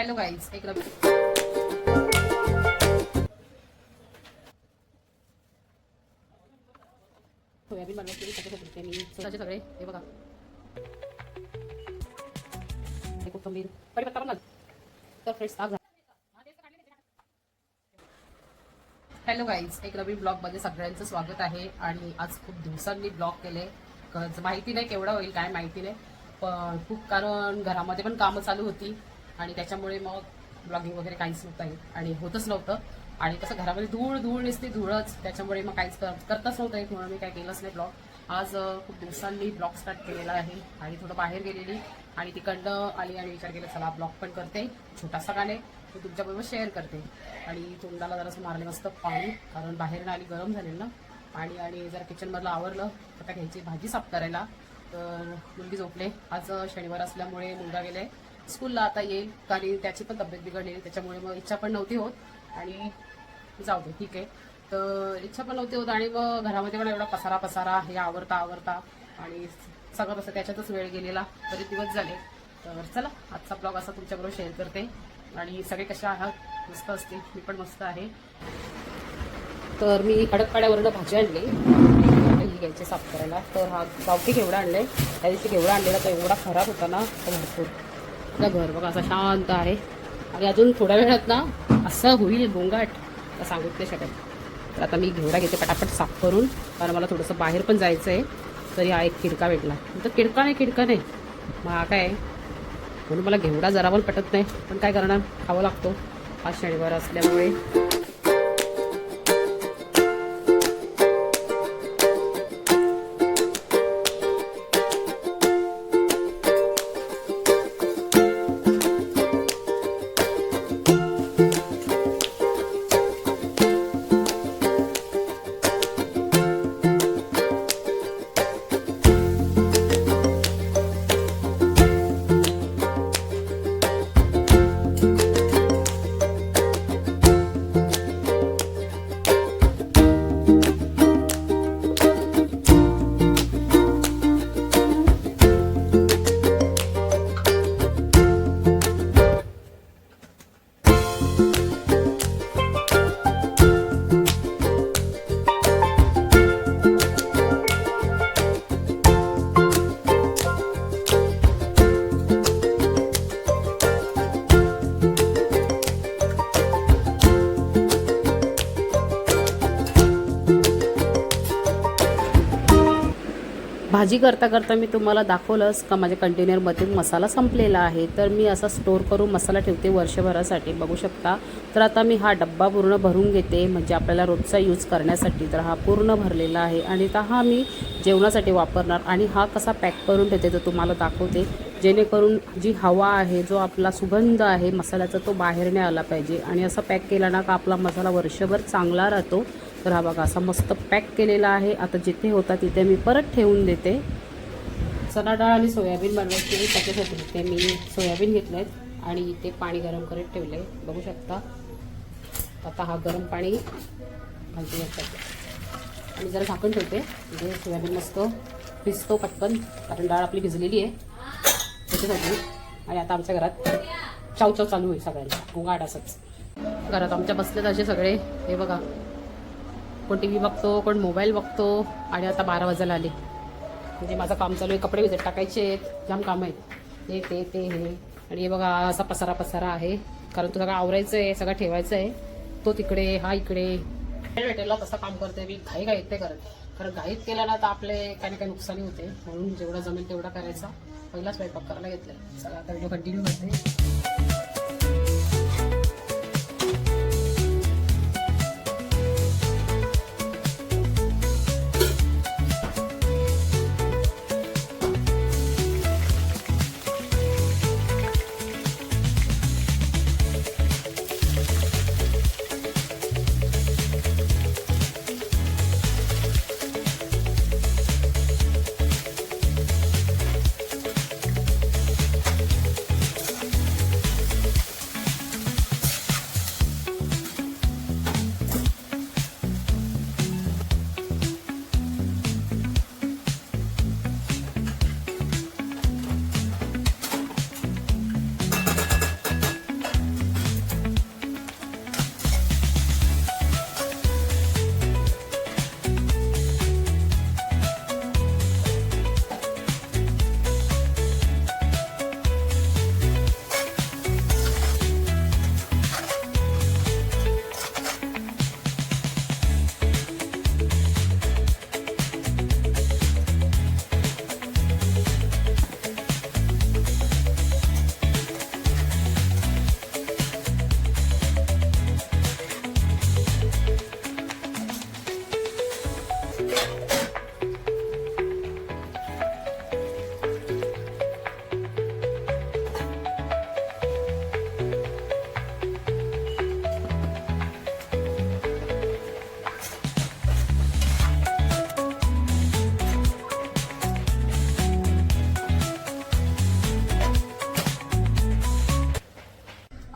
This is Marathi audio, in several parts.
हॅलो गाईज, एक सोयाबीन बनवायची त्याच्यासाठी मी स्वतःचे सगळे हे बघा कोथिंबीर कढीपत्ता पण घाल तर फ्रेश ताक. हॅलो गाईज, एक नवीन ब्लॉगमध्ये सगळ्यांचं स्वागत आहे. आणि आज खूप दिवसांनी ब्लॉग केले. माहिती नाही केवढा होईल काय माहिती नाही, पण खूप कारण घरामध्ये पण कामं चालू होती आणि त्याच्यामुळे मग ब्लॉगिंग वगैरे काहीच नव्हतं आणि होतच नव्हतं. आणि कसं घरामध्ये धूळ धूळ नसते धूळच, त्याच्यामुळे मग काहीच करताच नव्हतं येत, म्हणून मी काय केलंच नाही ब्लॉग. आज खूप दिवसांनी ब्लॉग स्टार्ट केलेला आहे आणि थोडं बाहेर गेलेली आणि तिकडनं आली आणि विचार केला चला ब्लॉग पण करते, छोटासा गाणे तो तुमच्याबरोबर शेअर करते. आणि तोंडाला जरासं मारले मस्त पाणी, कारण बाहेर आली गरम झालेलं ना पाणी. आणि जर किचनमधलं आवरलं आता घ्यायची भाजी साफ करायला. तर मुलगी झोपले, आज शनिवार असल्यामुळे मुलगा गेले स्कूलला, आता येईल. आणि त्याची पण तब्येत बिघडलेली, त्याच्यामुळे मग इच्छा पण नव्हती होत आणि जाऊ दे ठीक आहे. तर इच्छा पण नव्हती होत आणि मग घरामध्ये पण एवढा पसारा हे आवरता आणि सगळं तसं त्याच्यातच वेळ गेलेला, तरी दिवस झाले. तर चला आजचा ब्लॉग असा तुमच्याबरोबर शेअर करते. आणि सगळे कसे आहात? मस्त असतील, मी पण मस्त आहे. तर मी खडकपाड्यावरनं भाजी आणली ही घ्यायची साफ करायला. तर हा गावठी घेवडा आणलाय, त्या दिवशी घेवडा आणलेला तर एवढा खराब होता ना तो भरपूर. आपलं घर बघा असं शांत आहे आणि अजून थोड्या वेळात ना असं होईल गोंगाट तर सांगूच नाही शकत. तर आता मी घेवडा घेते पटापट साफ करून, कारण मला थोडंसं बाहेर पण जायचं आहे. तरी हा एक खिडका भेटला, तर खिडका नाही मग हा काय म्हणून मला घेवडा जरा पण पटत नाही, पण काय करणार, खावं लागतो आज शनिवार असल्यामुळे. भाजी करता मी तुम्हाला दाखवलंच का माझ्या कंटेनरमध्ये मसाला संपलेला आहे. तर मी असा स्टोर करून मसाला ठेवते वर्षभरासाठी, बघू शकता. तर आता मी हा डब्बा पूर्ण भरून घेते, म्हणजे आपल्याला रोजचा यूज करण्यासाठी. तर हा पूर्ण भरलेला आहे आणि हा मी जेवणासाठी वापरणार. आणि हा कसा पॅक करून ठेवते तर तुम्हाला दाखवते, जेणेकरून जी हवा आहे, जो आपला सुगंध आहे मसाल्याचा, तो बाहेर नाही आला पाहिजे. आणि असं पॅक केला ना का आपला मसाला वर्षभर चांगला राहतो. तर हा बघा असा मस्त पॅक केलेला आहे. आता जिथे होता तिथे मी परत ठेवून देते. चणा डाळ आणि सोयाबीन बनवायची, त्याच्यासाठी ते मी सोयाबीन घेतले आहेत आणि इथे पाणी गरम करत ठेवले आहे, बघू शकता. आता हा गरम पाणी घालते आणि जरा झाकण ठेवते, म्हणजे सोयाबीन मस्त भिजतो पटकन, कारण डाळ आपली भिजलेली आहे त्याच्यासाठी. आणि आता आमच्या घरात चाव चालू होईल सगळ्यांचा, गोंगाट असंच. घरात आमच्या बसलेत असे सगळे, हे बघा कोण टी व्ही बघतो, कोण मोबाईल बघतो. आणि आता 12 वाजायला आले, म्हणजे माझं काम चालू आहे, कपडे भिजत टाकायचे आहेत, जाम काम आहेत, ते हे. आणि हे बघा असा पसारा आहे, कारण तो सगळं आवरायचं आहे, सगळं ठेवायचं आहे. तो तिकडे हा इकडे भेटेला तसं काम करते मी. घाईत ते करत, कारण घाईत केला ना तर आपले काही ना काही नुकसानी होते, म्हणून जेवढा जमेल तेवढा करायचा. पहिला स्वयंपाक करायला घेतलं. सगळं आता व्हिडिओ कंटिन्यू करते.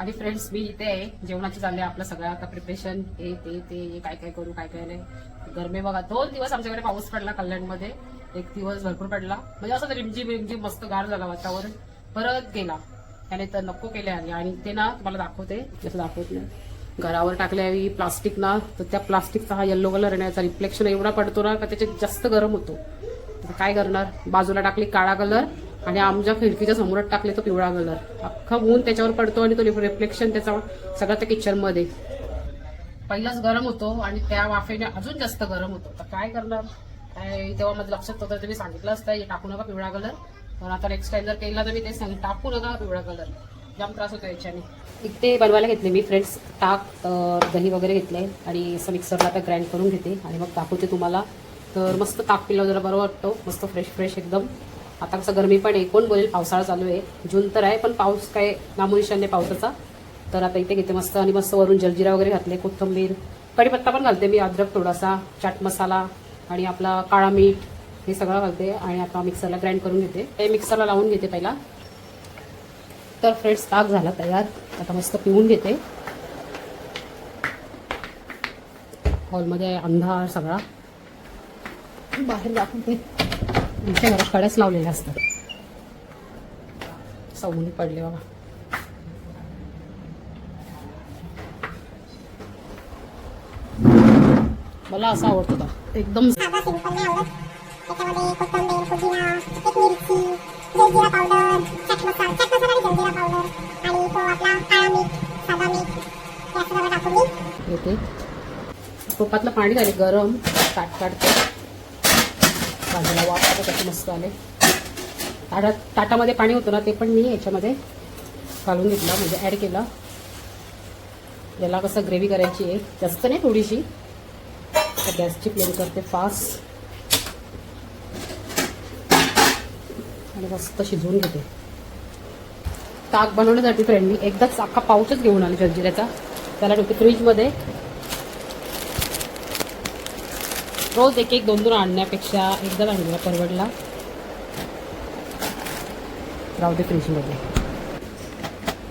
आणि फ्रेंड्स मी इथे आहे, जेवणाची चालले आपलं सगळं आता प्रिपरेशन, हे ते काय काय करू काय काय नाही. गरमे बघा, 2 दिवस आमच्याकडे पाऊस पडला कल्याणमध्ये, 1 दिवस भरपूर पडला, म्हणजे असं रिमझिम मस्त गार झाला वातावरण, परत गेला त्याने तर नको केले आली. आणि ते ना तुम्हाला दाखवते, जसं दाखवते घरावर टाकल्यावी प्लास्टिक ना, तर त्या प्लास्टिकचा हा येल्लो कलर येण्याचा रिफ्लेक्शन एवढा पडतो ना का त्याच्यात जास्त गरम होतो. काय करणार, बाजूला टाकली काळा कलर आणि आमच्या खिडकीच्या समोरात टाकले तो पिवळा कलर, अख्खा ऊन त्याच्यावर पडतो आणि तो रिफ्लेक्शन त्याचा सगळं त्या किचनमध्ये. पहिलाच गरम होतो आणि त्या वाफेने अजून जास्त गरम होतो. तर काय करणार, काय तेव्हा माझं लक्षात होतं, तुम्ही सांगितलं असतं हे टाकू नका पिवळा कलर, पण आता नेक्स्ट टाइम जर केला तर मी ते सांगेन टाकू नका पिवळा कलर, जाम त्रास होतो याच्याने. इथे बनवायला घेतले मी फ्रेंड्स, ताक दही वगैरे घेतले आणि असं मिक्सरला आता ग्राइंड करून घेते आणि मग दाखवते तुम्हाला. तर मस्त ताक पिलं जरा बरं वाटतो, मस्त फ्रेश एकदम. आता कसं गरमी पण आहे, कोण बोलेल पावसाळा चालू आहे, जून तर आहे पण पाऊस काय नामोनिशान नाही पावसाचा. तर आता इथे घेते मस्त आणि मस्त वरून जलजिरा वगैरे घातले, कोथिंबीर, कढीपत्ता पण घालते मी, अद्रक थोडासा, चाट मसाला आणि आपला काळा मीठ हे सगळं घालते आणि आता मिक्सरला ग्राइंड करून घेते. हे मिक्सरला लावून घेते पहिला. तर फ्रेंड्स ताक झाला तयार, आता मस्त पिऊन घेते. हॉलमध्ये अंधार सगळा, बाहेर दाखवते, आमच्या घरात कड्याच लावलेल्या असतात, सवनी पडले बाबा. मला असं आवडत होता एकदम साधा सिंपल नाही आवडत. त्याच्यामध्ये कोथिंबीर, पुदिना, एक मिरची, जलजिरा पावडर, चाट मसाला आणि जलजिरा पावडर आणि तो आपला काळा मीठ, साधा मीठ हे सगळं टाकून मी येते. टोपातलं पाणी झाले गरम, काढते बाजूला, वाफ कसं मस्त आले. ताटामध्ये पाणी होतं ना ते पण मी याच्यामध्ये घालून घेतलं, म्हणजे ॲड केलं. याला कसं ग्रेव्ही करायची आहे, जास्त नाही थोडीशी. गॅसची फ्लेम करते फास्ट आणि मस्त शिजवून घेते. ताक बनवण्यासाठी फ्रेंड मी एकदाच अख्खा पाऊचच घेऊन आले जलजिऱ्याचा, त्याला ठेवते फ्रीजमध्ये. रोज एक 2-2 आणण्यापेक्षा एकदा आणलेला परवडला, राहू दे फ्रीजमध्ये.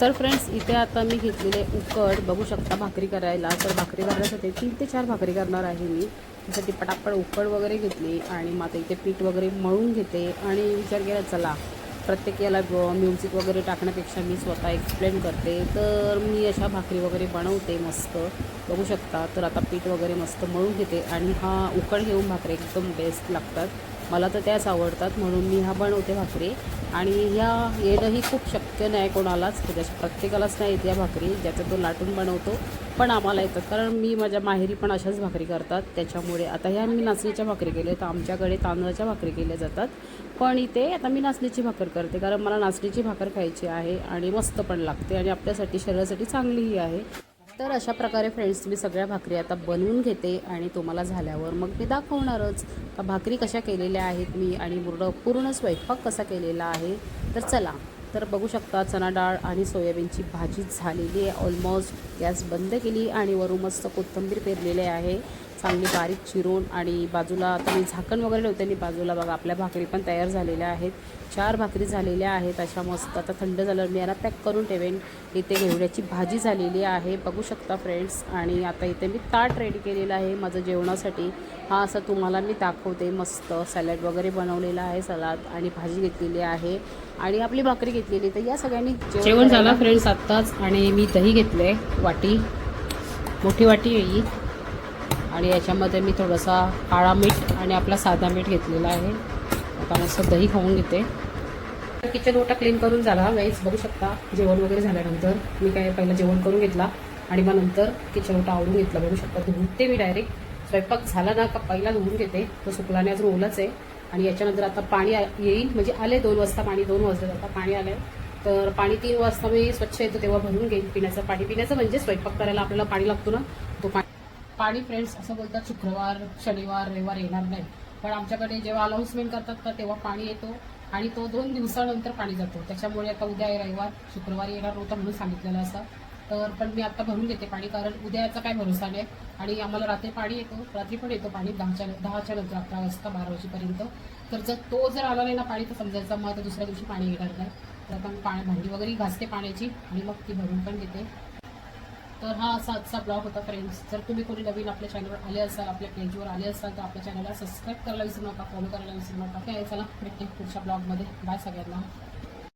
तर फ्रेंड्स इथे आता मी घेतलेले उकड बघू शकता भाकरी करायला. तर भाकरी करण्यासाठी 3 ते 4 भाकरी करणार आहे मी. त्यासाठी पटापट उकड वगैरे घेतली आणि मग आता इथे पीठ वगैरे मळून घेते आणि विचार केला चला प्रत्येक याला म्युझिक वगैरे टाकण्यापेक्षा मी स्वतः एक्सप्लेन करते. तर मी अशा भाकरी वगैरे बनवते मस्त, बघू शकता. तर आता पीठ वगैरे मस्त मळून घेते आणि हा उकड घेऊन भाकरी एकदम बेस्ट लागतात, मला तर त्याच आवडतात, म्हणून मी ह्या बनवते भाकरी. आणि ह्या येणंही खूप शक्य नाही कोणालाच, त्याच्या प्रत्येकालाच नाही येते या भाकरी, ज्याचा तो लाटून बनवतो, पण आम्हाला येतात कारण मी माझ्या माहेरी पण अशाच भाकरी करतात. त्याच्यामुळे आता ह्या मी नाचणीच्या भाकरी केल्या, तर आमच्याकडे तांदळाच्या भाकरी केल्या जातात, पण इथे आता मी नाचणीची भाकर करते कारण मला नाचणीची भाकर खायची आहे आणि मस्त पण लागते आणि आपल्यासाठी शरीरासाठी चांगलीही आहे. तर अशा प्रकारे फ्रेंड्स मी सगळ्या भाकरी आता बनवून घेते आणि तुम्हाला झाल्यावर मग मी दाखवणारच का भाकरी कशा केलेल्या आहेत मी आणि पूर्ण स्वयंपाक कसा केलेला आहे. तर चला, तर बघू शकता चणा डाळ आणि सोयाबीनची भाजी झालेली आहे ऑलमोस्ट. गॅस बंद केली आणि वरून मस्त कोथिंबीर पेरलेले आहे चांगली बारीक चिरून. आणि बाजूला आता मी झाकण वगैरे ठेवते आणि बाजूला बघा आपल्या भाकरी पण तयार झालेल्या आहेत. 4 भाकरी झालेल्या आहेत अशा मस्त. आता थंड झाल्यावर मी याला पॅक करून ठेवेन. इथे घेवड्याची भाजी झालेली आहे बघू शकता फ्रेंड्स. आणि आता इथे मी ताट रेडी केलेलं आहे माझं जेवणासाठी. हा असं तुम्हाला मी दाखवते. मस्त सॅलड वगैरे बनवलेला आहे, सलाद आणि भाजी घेतलेली आहे आणि आपली भाकरी घेतलेली. तर या सगळ्यांनी जेवण झालं फ्रेंड्स आत्ताच. आणि मी दही घेतले वाटी, मोठी वाटी आहे ही. आणि याच्यामध्ये मी थोडासा काळा मीठ आणि आपला साधा मीठ घेतलेला आहे. आता मस्त दही खाऊन घेते. किचन ओटा क्लीन करून झाला गाईज बघू शकता. जेवण वगैरे झाल्यानंतर मी काय पहिलं जेवण करून घेतला आणि मग नंतर किचन ओटा आवडून घेतला बघू शकता. धुते मी डायरेक्ट. स्वयंपाक झाला ना का पहिला धुवून घेते, तो सुकलाने अजून ओलाच आहे. आणि याच्यानंतर आता पाणी येईल, म्हणजे आले 2 वाजता पाणी, 2 वाजले आता पाणी आलंय. तर पाणी 3 वाजता मी स्वच्छ येतो तेव्हा भरून घेईन. पिण्याचं पाणी, पिण्याचं म्हणजे स्वयंपाक करायला आपल्याला पाणी लागतो ना, तो पाणी फ्रेंड्स असं बोलतात शुक्रवार शनिवार रविवार येणार नाही, पण आमच्याकडे जेव्हा अनाऊन्समेंट करतात का तेव्हा पाणी येतो आणि तो 2 दिवसानंतर पाणी जातो. त्याच्यामुळे आता उद्या रविवार, शुक्रवार येणार नव्हता म्हणून सांगितलेलं असं. तर पण मी आता भरून घेते पाणी, कारण उद्याचा काय भरोसा नाही. आणि आम्हाला रात्री पाणी येतो, रात्री पण येतो पाणी 10च्या नंतर 11 वाजता 12 वाजेपर्यंत. तर जर तो आला नाही ना पाणी तर समजायचं मग आता दुसऱ्या दिवशी पाणी येणार नाही. तर आता मी भांडी वगैरे घासते पाण्याची आणि मग ती भरून पण घेते. तर हा असा आजचा ब्लॉग होता फ्रेंड्स. जर तुम्ही कोणी नवीन आपल्या चॅनलवर आले असाल, आपल्या पेजवर आले असाल, तर आपल्या चॅनलला सबस्क्राईब करायला विसरू नका, फॉलो करायला विसरू नका. काय चला भेटते पुढच्या ब्लॉगमध्ये. बाय सगळ्यांना.